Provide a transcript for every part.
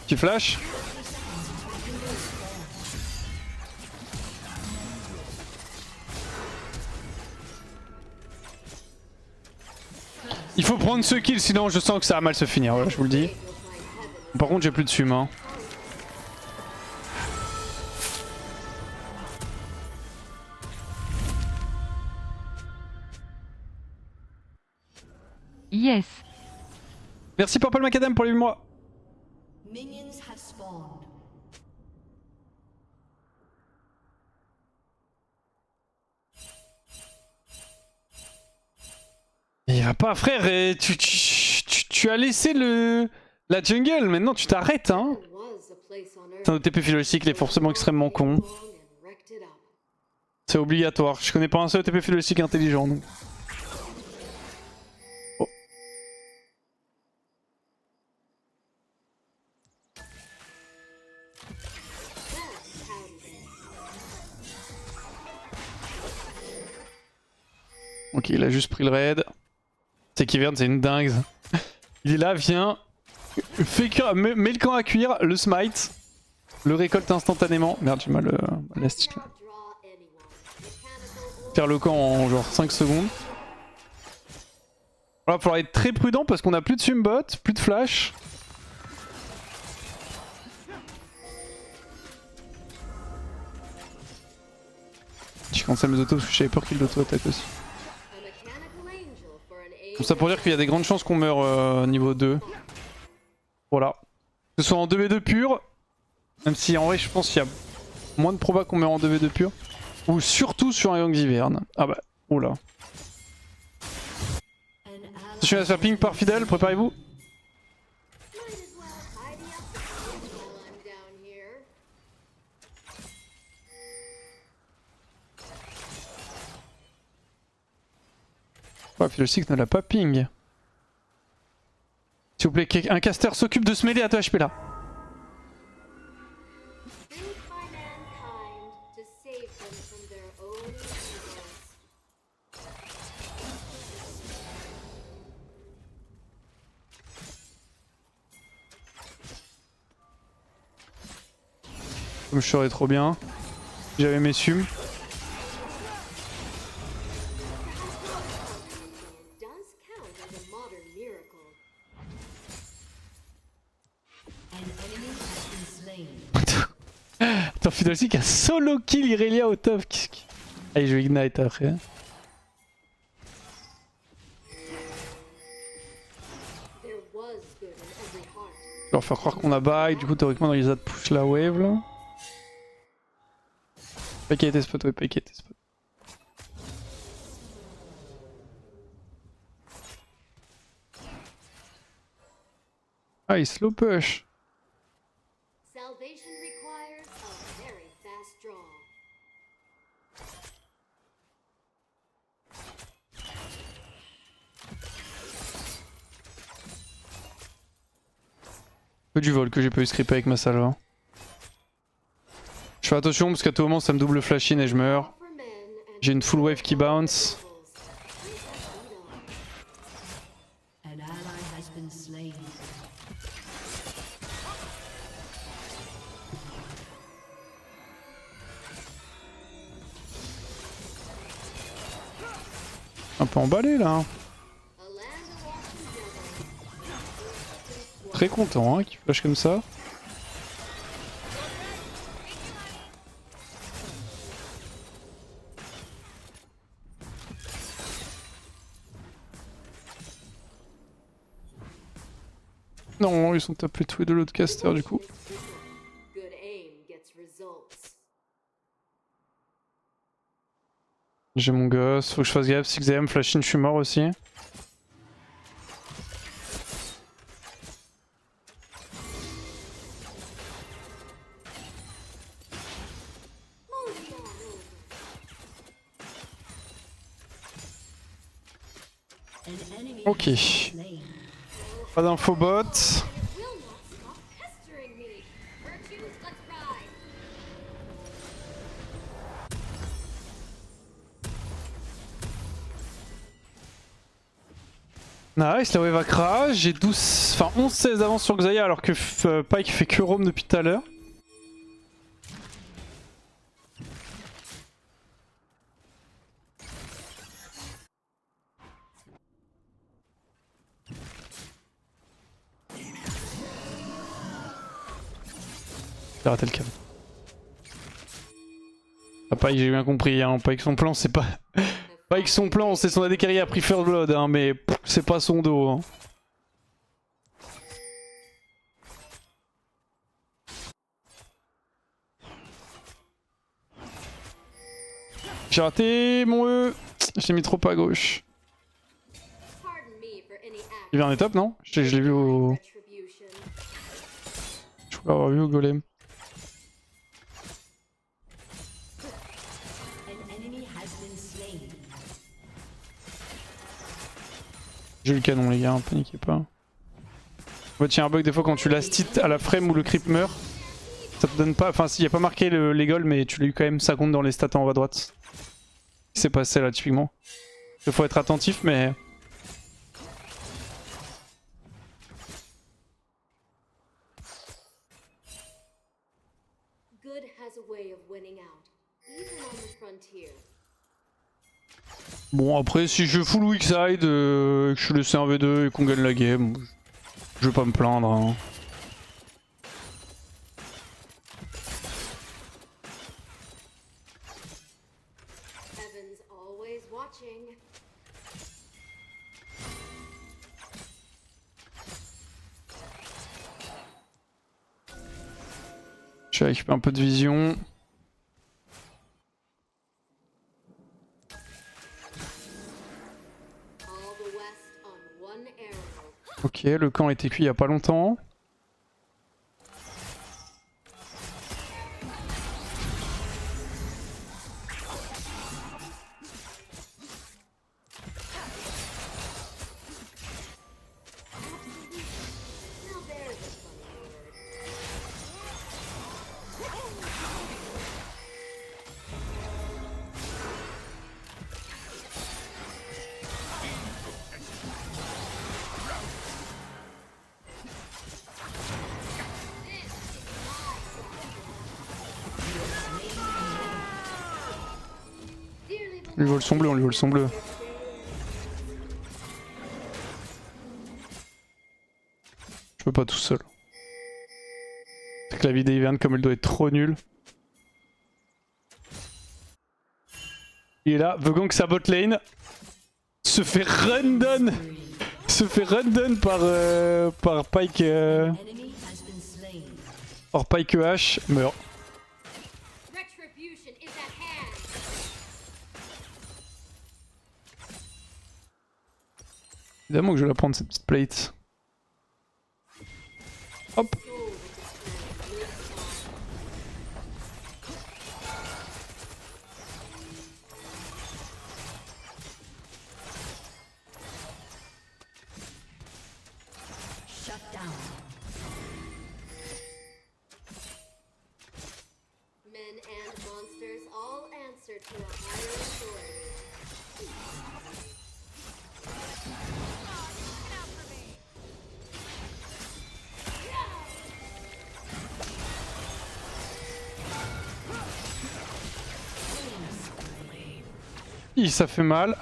Petit flash. Il faut prendre ce kill, sinon je sens que ça va mal se finir, voilà, je vous le dis. Par contre j'ai plus de sum hein. Yes. Merci Purple Macadam pour les 8 mois. Il va pas frère, tu as laissé la jungle, maintenant tu t'arrêtes hein. C'est un OTP philologique, il est forcément extrêmement con. C'est obligatoire, je connais pas un seul OTP philologique intelligent donc. Oh. Ok, il a juste pris le raid. C'est Kyvern, c'est une dingue. Il est là, viens, mets le camp à cuire, le smite, le récolte instantanément. Merde, j'ai mal la stick là. Faire le camp en genre 5 secondes. Voilà, il va falloir être très prudent parce qu'on a plus de sumbot, plus de flash. Je cancelle mes autos parce que j'avais peur qu'il l'auto-attaque aussi. Tout ça pour dire qu'il y a des grandes chances qu'on meure niveau 2. Voilà. Que ce soit en 2v2 pur, même si en vrai je pense qu'il y a moins de proba qu'on meurt en 2v2 pur. Ou surtout sur un Young Ivern. Ah bah, oula. Je suis à se faire ping par Fidel, préparez-vous. Ouais, Philosix ne l'a pas ping. S'il vous plaît, un caster s'occupe de se mêler à toi HP là. Comme je serais trop bien. J'avais mes sums. Attends, Fidelsik a solo kill Irelia au top. Allez, je vais ignite après. Je vais leur faire croire qu'on a buy, du coup théoriquement dans les ad push la wave là. Pas qu'il a été spot, ouais, pas qu'il a été spot. Ah, il slow push. Que du vol que j'ai pas eu scripper avec ma salva. Je fais attention parce qu'à tout moment ça me double flash in et je meurs. J'ai une full wave qui bounce. Un peu emballé là. Très content hein, qu'il flash comme ça. Non, ils sont tapés tous les deux l'autre caster du coup. J'ai mon gosse, faut que je fasse gaffe, 6am, flash in, je suis mort aussi. Ok. Pas d'info bot. Nice, la wave a crash, j'ai 12, enfin 11-16 d'avance sur Xayah alors que Pike fait que roam depuis tout à l'heure. J'ai raté le câble. Ah, Pike, j'ai bien compris, hein. Pike son plan c'est pas... Pike son plan c'est son AD carry a pris First Blood, hein, mais c'est pas son dos. Hein. J'ai raté mon E. Je l'ai mis trop à gauche. Il vient en top, non? Je l'ai vu au... Je crois l'avoir vu au golem. J'ai le canon les gars, paniquez pas. En fait, il y a un bug des fois quand tu last hit à la frame où le creep meurt. Ça te donne pas... Enfin si, il n'y a pas marqué les goals mais tu l'as eu quand même, ça compte dans les stats en haut à droite. C'est passé là typiquement. Il faut être attentif mais... Bon après si je full weak side, que je suis laissé un V2 et qu'on gagne la game, je vais pas me plaindre. Hein. Je vais récupérer un peu de vision. Ok, le camp a été cuit il y a pas longtemps. On lui vole son bleu, on lui vole son bleu. Je peux pas tout seul. C'est que la vie d'Evan comme elle doit être trop nulle. Il est là, veut gank sa bot lane. Se fait run down. Se fait run down par Pike. Par Pike H, meurt. Évidemment que je vais la prendre cette petite plate. Hop. Ça fait mal.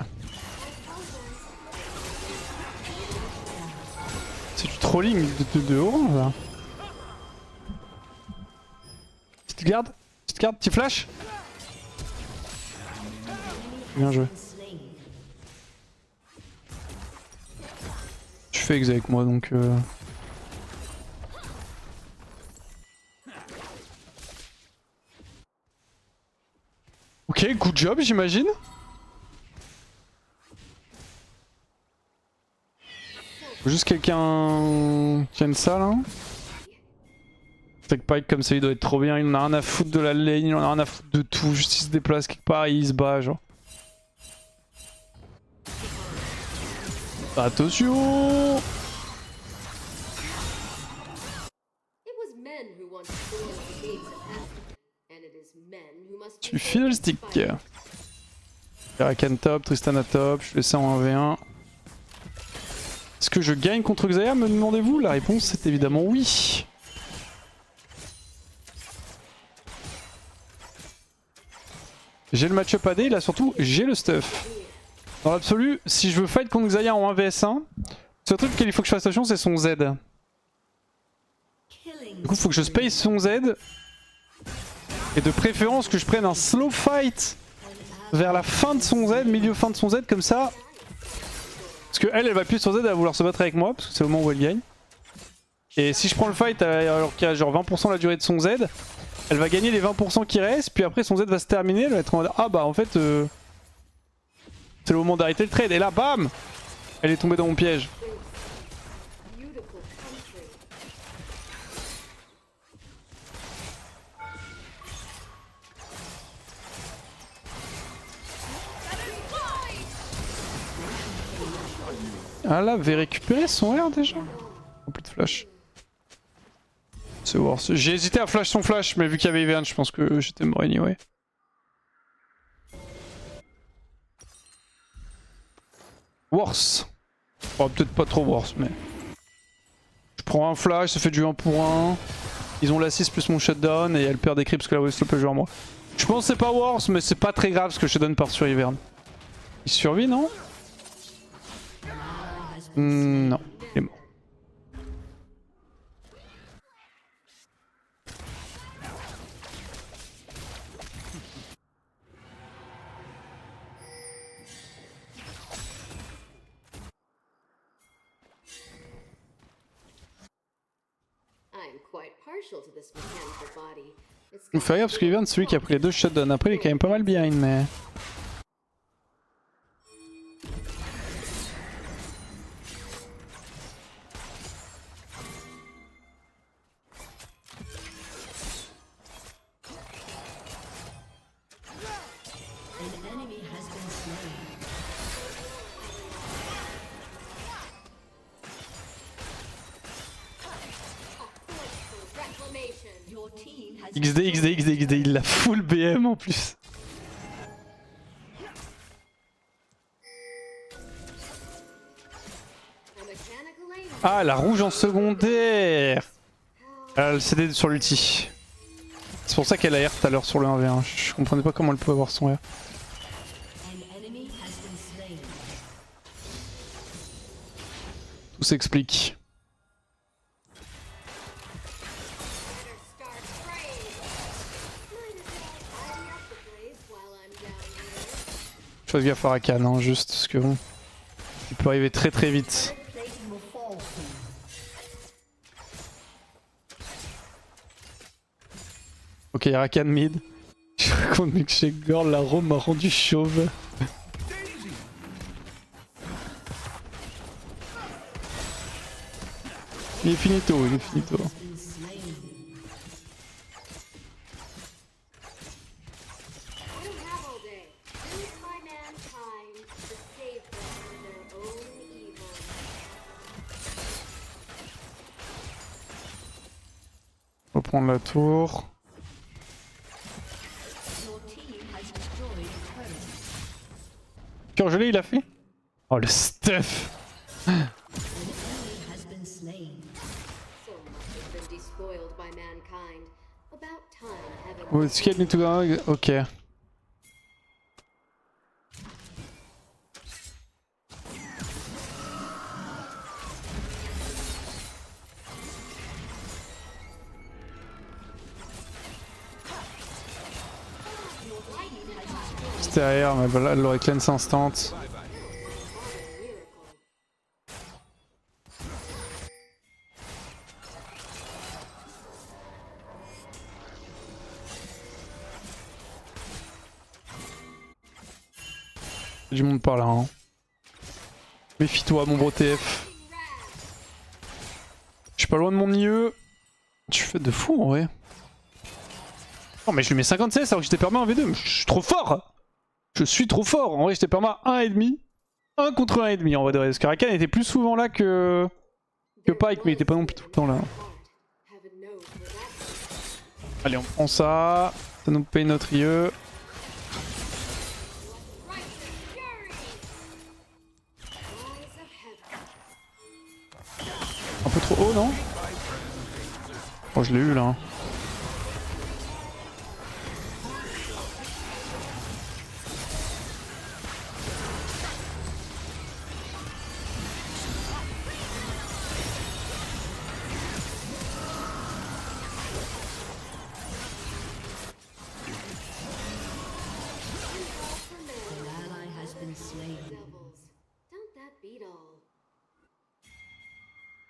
C'est du trolling de orange là. Petite garde, petit flash. Bien joué. Tu fais ex avec moi donc Ok, good job j'imagine. Faut juste quelqu'un tienne ça là. C'est que Pike comme ça il doit être trop bien, il en a rien à foutre de la lane, il en a rien à foutre de tout, juste il se déplace quelque part et il se bat genre. Attention! Tu files le stick. Rakan top, Tristana top, je fais ça en 1v1. Est-ce que je gagne contre Xayah, me demandez-vous? La réponse est évidemment oui. J'ai le match-up AD, là surtout j'ai le stuff. Dans l'absolu, si je veux fight contre Xayah en 1 vs 1, le seul truc auquel il faut que je fasse attention c'est son Z. Du coup faut que je space son Z. Et de préférence que je prenne un slow fight vers la fin de son Z, milieu fin de son Z comme ça. Parce que elle va plus sur Z, elle va vouloir se battre avec moi, parce que c'est le moment où elle gagne. Et si je prends le fight alors qu'il y a genre 20% la durée de son Z, elle va gagner les 20% qui restent, puis après son Z va se terminer, elle va être en mode ah bah en fait c'est le moment d'arrêter le trade. Et là bam, elle est tombée dans mon piège. Ah là, avait récupéré son R déjà. Oh, plus de flash. C'est worse. J'ai hésité à flash son flash, mais vu qu'il y avait Ivern, je pense que j'étais mort anyway. Worse. Oh, peut-être pas trop worse, mais... Je prends un flash, ça fait du 1 pour 1. Ils ont l'assist plus mon shutdown et elle perd des creeps parce que la Westlo peut jouer en moi. Je pense que c'est pas worse, mais c'est pas très grave parce que le shutdown part sur Ivern. Il survit, non? Non, il est mort. Il me fait rire parce que Ivern c'est celui qui a pris les 2 shutdowns. Après il est quand même pas mal behind mais... XD, il l'a full BM en plus. Ah, la rouge en secondaire. Elle CD sur l'ulti. C'est pour ça qu'elle a R tout à l'heure sur le 1v1. Je comprenais pas comment elle pouvait avoir son R. Tout s'explique. Fais gaffe à Rakan, hein, juste parce que bon, il peut arriver très très vite. Ok, Rakan mid. Je raconte que chez Gore, la Rome m'a rendu chauve. Il est finito, il est finito. On va prendre la tour. Cœur gelé il a fait? Oh le stuff. Est-ce qu'il y a tout là? Ok. C'était derrière, mais voilà, elle l'aurait cleanse instant. Du monde par là. Hein. Méfie-toi, mon gros TF. Je suis pas loin de mon milieu. Tu fais de fou en vrai. Non, mais je lui mets 50 CS alors que j'étais permis en V2. Je suis trop fort. Je suis trop fort. En vrai, j'étais permis à 1,5. 1 contre 1,5 en vrai de vrai. Parce que Rakan était plus souvent là que Pike, mais il était pas non plus tout le temps là. Allez, on prend ça. Ça nous paye notre IE. Un peu trop haut, non? Oh, je l'ai eu là. Hein.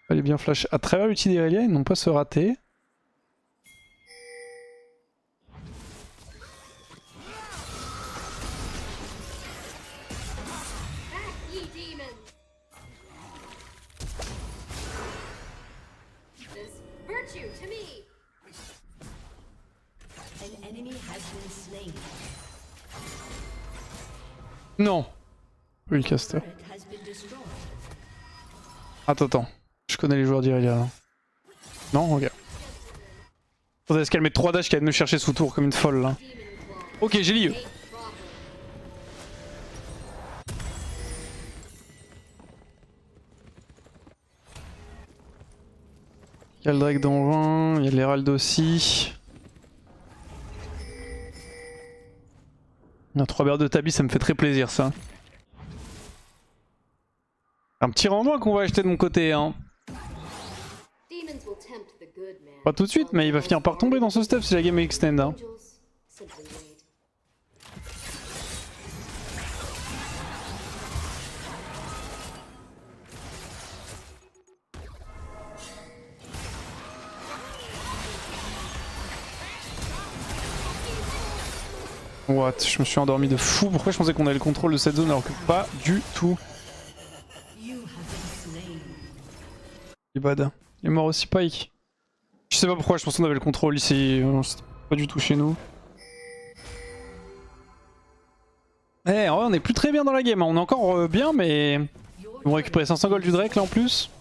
Fallait bien flash à travers l'ulti d'Irelia, ils n'ont pas se rater. Non. Oui, le caster. Attends. Je connais les joueurs d'Irelia là. Non, ok. Faudrait est-ce qu'elle met 3 dash qu'elle vient de me chercher sous tour comme une folle là. Ok, j'ai l'IE. Il y a le Drake d'Anvin, il y a l'Herald aussi. Il y a 3 berres de Tabi, ça me fait très plaisir ça. Un petit renvoi qu'on va acheter de mon côté hein. Pas tout de suite, mais il va finir par tomber dans ce stuff si la game est extend. Hein. What? Je me suis endormi de fou. Pourquoi je pensais qu'on avait le contrôle de cette zone alors que pas du tout. Il est bad. Il est mort aussi Pike. Je sais pas pourquoi, je pensais qu'on avait le contrôle ici. C'était pas du tout chez nous. Eh, en vrai, on est plus très bien dans la game. Hein. On est encore bien, mais. Ils vont récupérer 500 gold du Drake là en plus.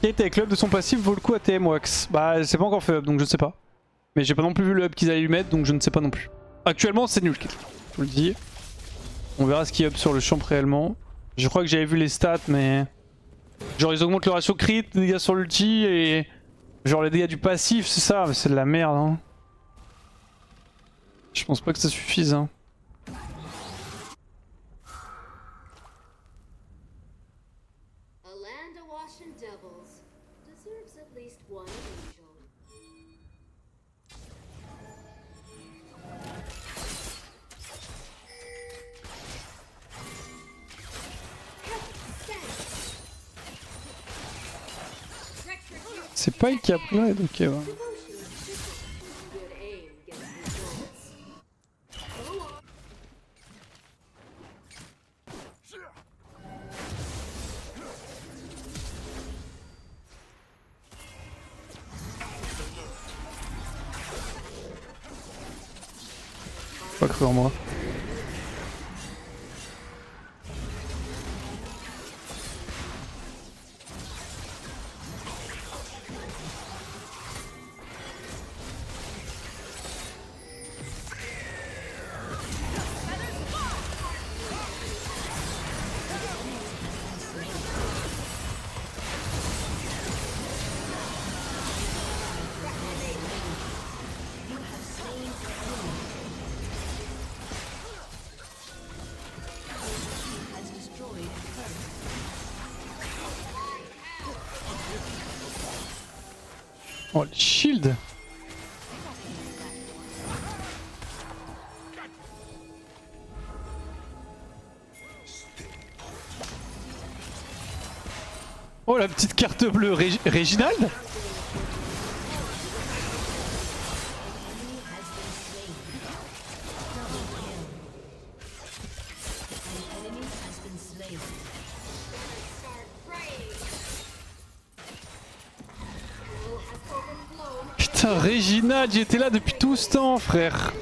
Kate avec le up de son passif vaut le coup à TM Wax. Bah, c'est pas encore fait up donc je sais pas. Mais j'ai pas non plus vu le up qu'ils allaient lui mettre donc je ne sais pas non plus. Actuellement, c'est nul, je vous le dis. On verra ce qui est up sur le champ réellement. Je crois que j'avais vu les stats, mais. Genre, ils augmentent le ratio crit, les dégâts sur l'ulti et. Genre, les dégâts du passif, c'est ça, mais c'est de la merde. Hein. Je pense pas que ça suffise. Hein. C'est pas qui a pris l'aide, ok ouais. Pas cru en moi. Oh, le shield! Oh, la petite carte bleue, Reginald? Putain, Reginald, j'étais là depuis tout ce temps, frère.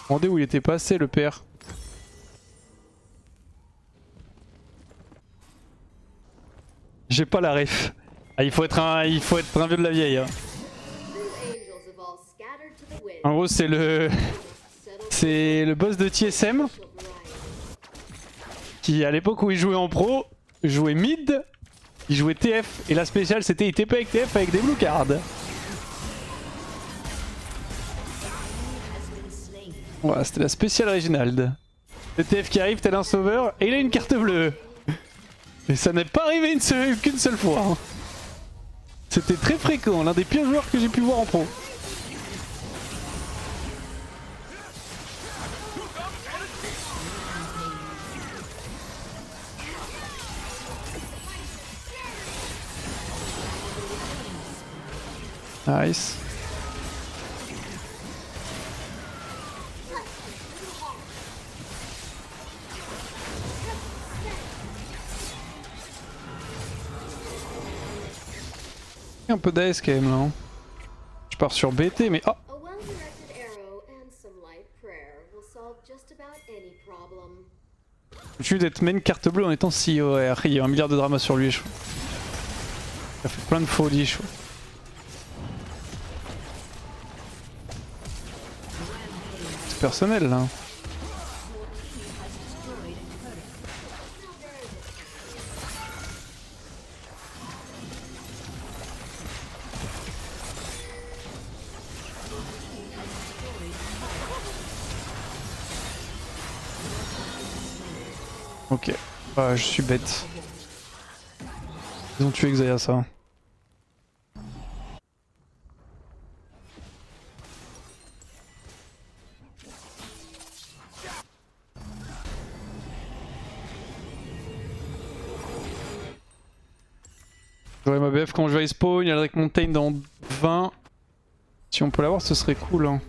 Demandez où il était passé, le père. J'ai pas la ref. Ah, il faut être un vieux de la vieille. Hein. En gros, c'est le C'est le boss de TSM qui, à l'époque où il jouait en pro, jouait mid, il jouait TF. Et la spéciale, c'était il TP avec TF avec des blue cards. Voilà, c'était la spéciale Reginald. Le TF qui arrive tel un sauveur et il a une carte bleue. Et ça n'est pas arrivé qu'une seule fois. Hein. C'était très fréquent, l'un des pires joueurs que j'ai pu voir en pro. Nice. Un peu d'AS quand même là. Hein. Je pars sur BT mais oh. Je suis d'être main carte bleue en étant COR. Il y a un milliard de drama sur lui je crois. Il a fait plein de folies je crois. C'est personnel là. Ok, je suis bête. Ils ont tué Xayah ça. J'aurai ma BF quand je vais spawn, il y a le Drake Mountain dans 20. Si on peut l'avoir ce serait cool hein.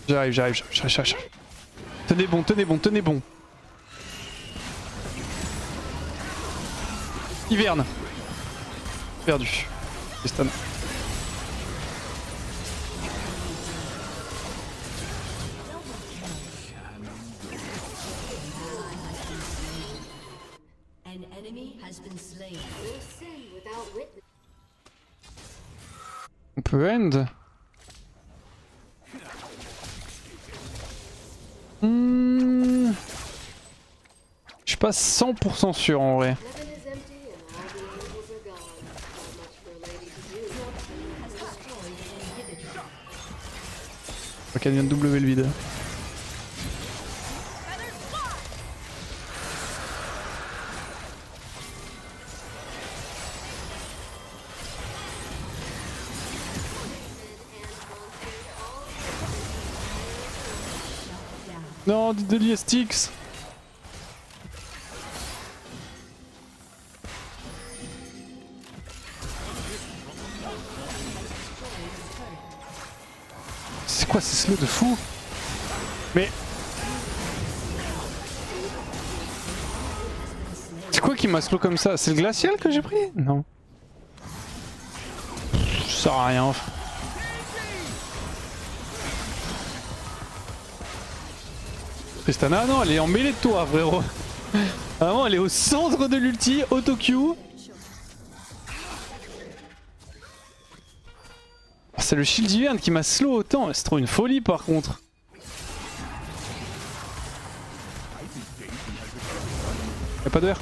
J'arrive. Tenez bon. Hiverne. Perdu. Stun. On peut end. Je suis pas 100% sûr en vrai. Ok, elle vient de W le vide. Non, de l'ISTX. C'est quoi ces slows de fou? Mais... C'est quoi qui m'a slow comme ça? C'est le glacial que j'ai pris? Non. Ça sert à rien. Tristana, non, elle est en mêlée de toi, frérot. Vraiment, elle est au centre de l'ulti, auto-Q. C'est le shield hiverne qui m'a slow autant, c'est trop une folie par contre. Y'a pas de R.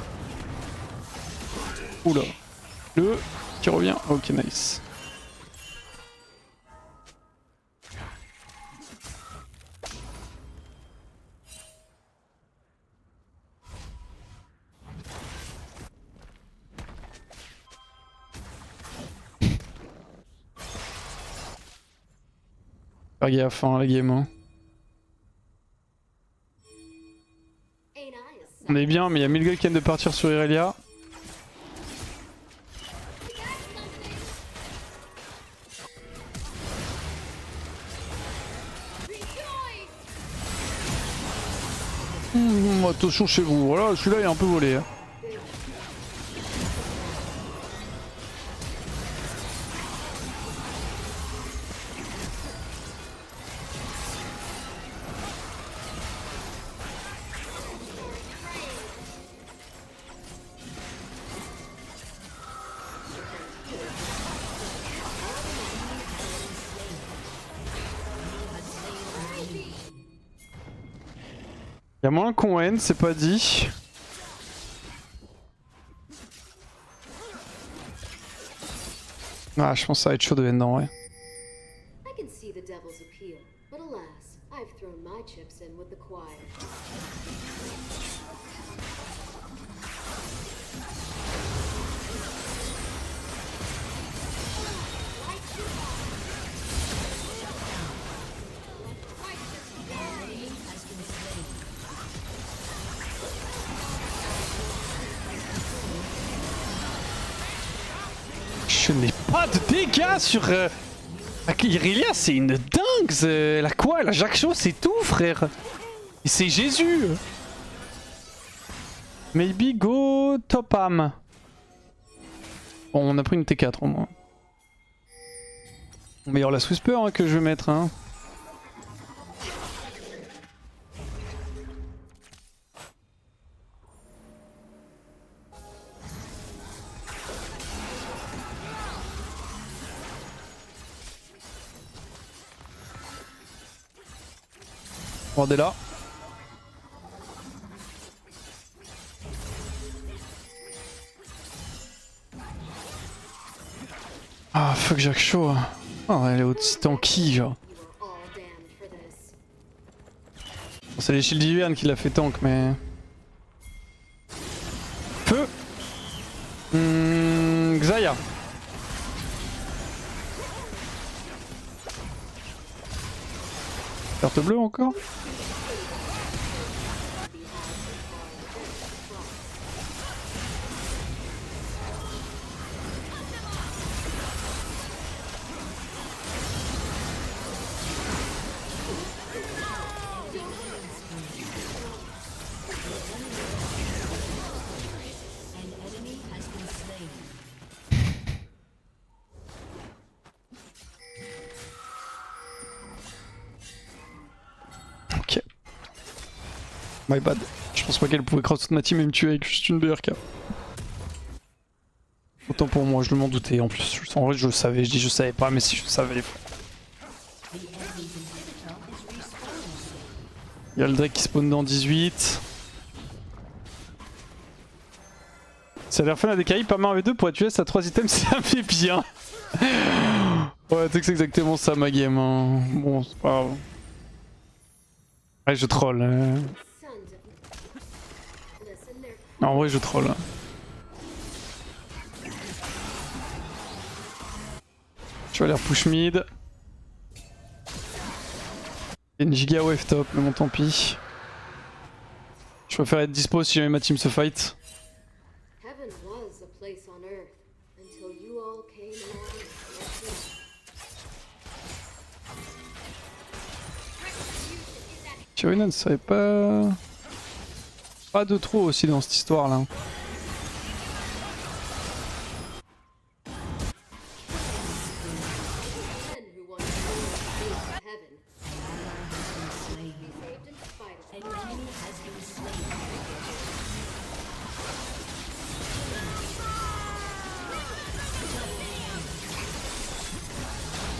Oula. Le qui revient, ok nice. Faire gaffe hein, la game. Hein. On est bien, mais il y a Milgul qui vient de partir sur Irelia. Attention chez vous, voilà, celui-là il est un peu volé. Hein. Y'a moins qu'on N, c'est pas dit. Ah, je pense que ça va être chaud de N en vrai. I can see the devil's appeal, but alas, I've thrown my chips in with the choir. Je n'ai pas de dégâts sur... Irelia, c'est une dingue. La quoi? La Jacques-Chaud, c'est tout, frère. Et c'est Jésus. Maybe go top am. Bon, on a pris une T4 au moins. Bon, mais il y aura la Whisper hein, que je vais mettre. Hein. Regardez là. Ah fuck Jacques Chaud. Oh elle est aussi tanky genre. You are all damned for this. Bon, c'est les shields d'Ivern qui l'a fait tank mais... Feu Xayah. Carte bleue encore. Ok. My bad. Je pense pas qu'elle pouvait cross toute ma team et me tuer avec juste une BRK. Autant pour moi, je m'en doutais en plus. En vrai, je le savais. Je dis je savais pas, mais si je le savais. Il y a le Drake qui spawn dans 18. Ça a l'air fun à DKI, pas mal en V2 pour être US à 3 items, ça fait bien. Ouais, tu sais que c'est exactement ça ma game. Hein. Bon, c'est pas grave. Ouais, je troll. Sons of... Listen, they're Non, en vrai, je troll. Je vais aller push mid. Il y a une giga wave top, mais bon, tant pis. Je préfère être dispo si jamais ma team se fight. heaven was a place on earth until you all came along and messed it up. Kirina ne savait pas... Pas de trop aussi dans cette histoire là. Men who want to save heaven. Be saved in spite of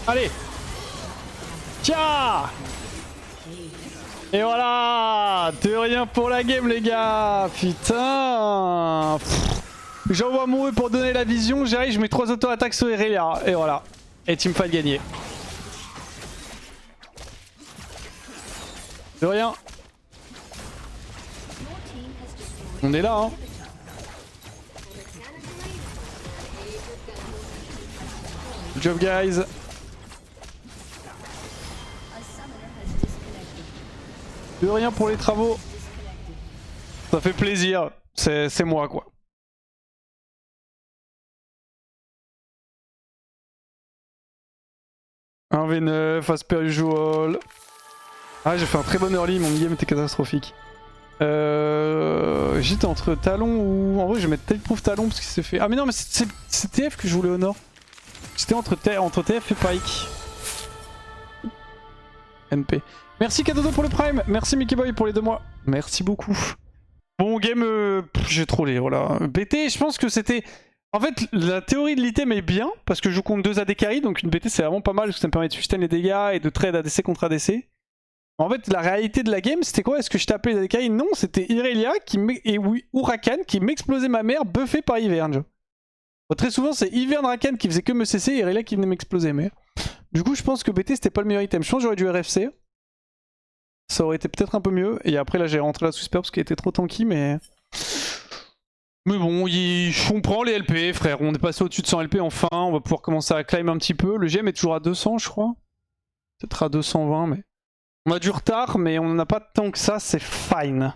Allez. Tiens. Et voilà. De rien pour la game les gars. Putain. J'envoie mon E pour donner la vision. J'arrive, je mets 3 auto-attaques sur Irelia. Et voilà. Et teamfight gagné. De rien. On est là hein. Good job guys. De rien pour les travaux. Ça fait plaisir. C'est moi quoi. Un V9, as per usual. Ah j'ai fait un très bon early, mon game était catastrophique. J'étais entre talon ou... En vrai je vais mettre Tailproof talon parce qu'il s'est fait... Ah mais non mais c'est TF que je voulais au nord. J'étais entre TF et Pike. NP. Merci Kadodo pour le prime. Merci Mickey Boy pour les 2 mois. Merci beaucoup. Bon game, j'ai trollé voilà. BT je pense que c'était... En fait la théorie de l'item est bien parce que je joue contre 2 AD carry donc une BT c'est vraiment pas mal parce que ça me permet de sustain les dégâts et de trade ADC contre ADC. En fait, la réalité de la game, c'était quoi? Est-ce que je tapais les Kai? Non, c'était Irelia et Huracan qui m'explosait ma mère, buffé par Ivern. Bon, très souvent, c'est Ivern Rakan qui faisait que me cesser et Irelia qui venait m'exploser. Mais du coup, je pense que BT c'était pas le meilleur item. Je pense que j'aurais dû RFC. Ça aurait été peut-être un peu mieux. Et après, là, j'ai rentré la Super parce qu'elle était trop tanky, mais. Mais bon, on prend les LP, frère. On est passé au-dessus de 100 LP enfin. On va pouvoir commencer à climb un petit peu. Le GM est toujours à 200, je crois. Peut-être à 220, mais. On a du retard, mais on n'en a pas tant que ça. C'est fine.